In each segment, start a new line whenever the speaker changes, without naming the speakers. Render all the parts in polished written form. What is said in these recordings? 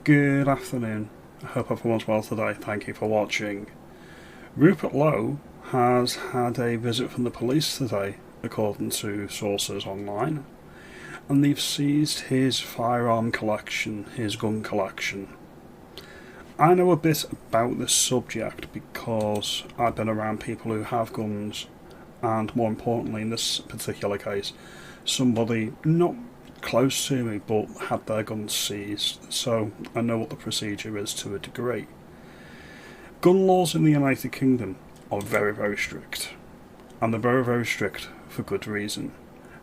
Good afternoon. I hope everyone's well today. Thank you for watching. Rupert Lowe has had a visit from the police today, according to sources online, and they've seized his firearm collection, his gun collection. I know a bit about this subject because I've been around people who have guns, and more importantly in this particular case, somebody not close to me but had their guns seized, so I know what the procedure is to a degree. Gun laws in the United Kingdom are very, very strict, and they're very, very strict for good reason.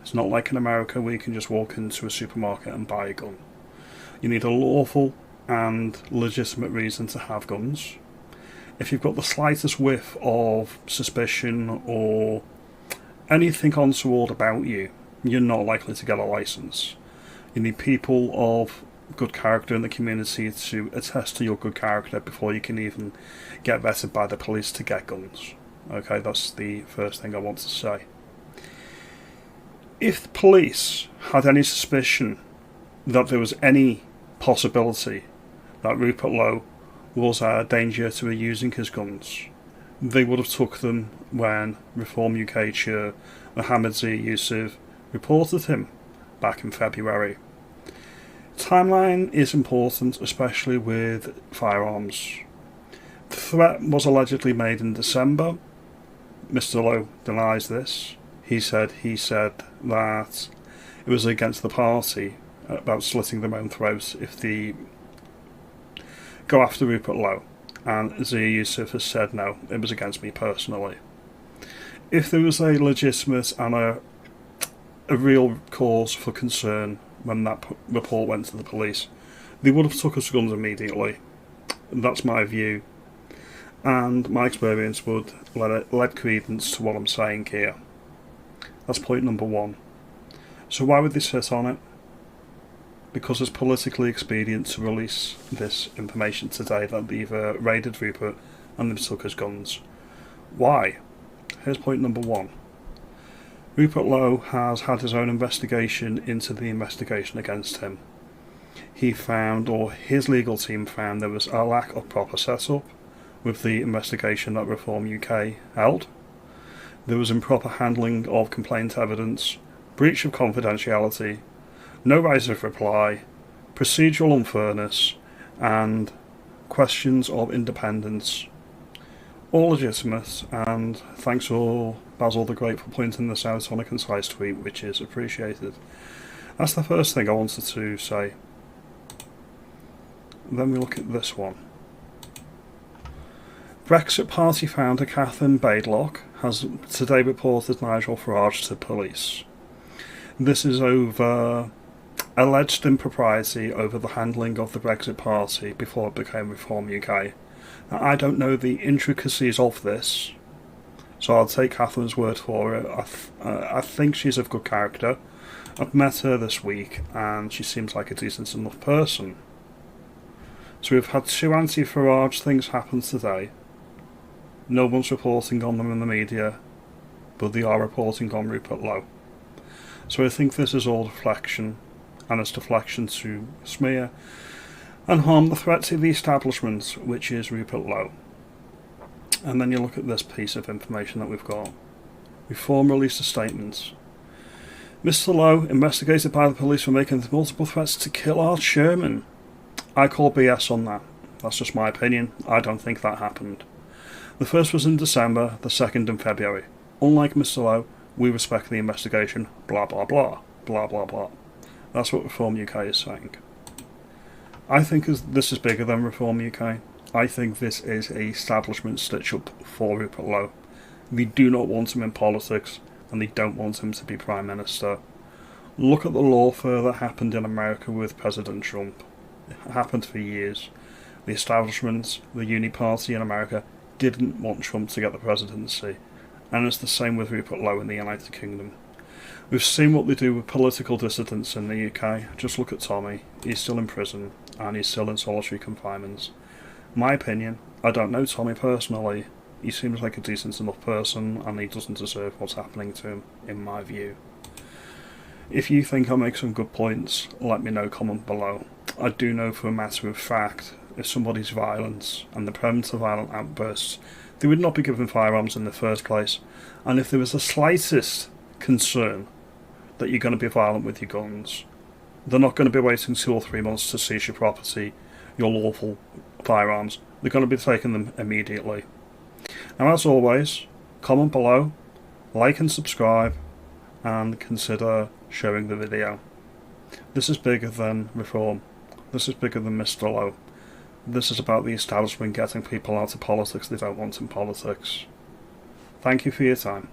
It's not like in America where you can just walk into a supermarket and buy a gun. You need a lawful and legitimate reason to have guns. If you've got the slightest whiff of suspicion or anything untoward about you, you're not likely to get a license. You need people of good character in the community to attest to your good character before you can even get vetted by the police to get guns. Okay, that's the first thing I want to say. If the police had any suspicion that there was any possibility that Rupert Lowe was a danger to using his guns, they would have took them when Reform UK chair Mohammed Z. Yusuf reported him back in February. Timeline is important, especially with firearms. The threat was allegedly made in December. Mr Lowe denies this. He said that it was against the party about slitting their own throats if they go after Rupert Lowe, and Zia Yusuf has said no, it was against me personally. If there was a legitimate and a real cause for concern when that report went to the police, they would have took his guns immediately. That's my view, and my experience would lend credence to what I'm saying here. That's point number one. So why would they sit on it? Because it's politically expedient to release this information today that they've raided Rupert and they've took his guns. Why? Here's point number one. Rupert Lowe has had his own investigation into the investigation against him. He found, or his legal team found, there was a lack of proper setup with the investigation that Reform UK held. There was improper handling of complaint evidence, breach of confidentiality, no right of reply, procedural unfairness, and questions of independence. All legitimate, and thanks to Basil the Great for pointing this out on a concise tweet, which is appreciated. That's the first thing I wanted to say. Then we look at this one. Brexit Party founder Catherine Baidlock has today reported Nigel Farage to police. This is over alleged impropriety over the handling of the Brexit Party before it became Reform UK. Now, I don't know the intricacies of this, so I'll take Catherine's word for it. I think she's of good character. I've met her this week and she seems like a decent enough person. So we've had two anti-Farage things happen today. No one's reporting on them in the media, but they are reporting on Rupert Lowe. So I think this is all deflection, and it's deflection to smear and harm the threat to the establishment, which is Rupert Lowe. And then you look at this piece of information that we've got. Reform released a statement. Mr Lowe, investigated by the police for making multiple threats to kill our chairman. I call BS on that. That's just my opinion. I don't think that happened. The first was in December, the second in February. Unlike Mr Lowe, we respect the investigation, blah blah blah, blah blah blah. That's what Reform UK is saying. I think this is bigger than Reform UK. I think this is a establishment stitch-up for Rupert Lowe. They do not want him in politics, and they don't want him to be Prime Minister. Look at the lawfare that happened in America with President Trump. It happened for years. The establishment, the Uni Party in America, didn't want Trump to get the presidency. And it's the same with Rupert Lowe in the United Kingdom. We've seen what they do with political dissidents in the UK. Just look at Tommy. He's still in prison, and he's still in solitary confinement. My opinion, I don't know Tommy personally. He seems like a decent enough person, and he doesn't deserve what's happening to him, in my view. If you think I make some good points, let me know, comment below. I do know for a matter of fact, if somebody's violent and the prone to violent outbursts, they would not be given firearms in the first place. And if there was the slightest concern that you're going to be violent with your guns, they're not going to be waiting 2 or 3 months to seize your property, your lawful firearms. They're going to be taking them immediately. Now, as always, comment below, like and subscribe, and consider sharing the video. This is bigger than reform. This is bigger than Mr Lowe. This is about the establishment getting people out of politics they don't want in politics. Thank you for your time.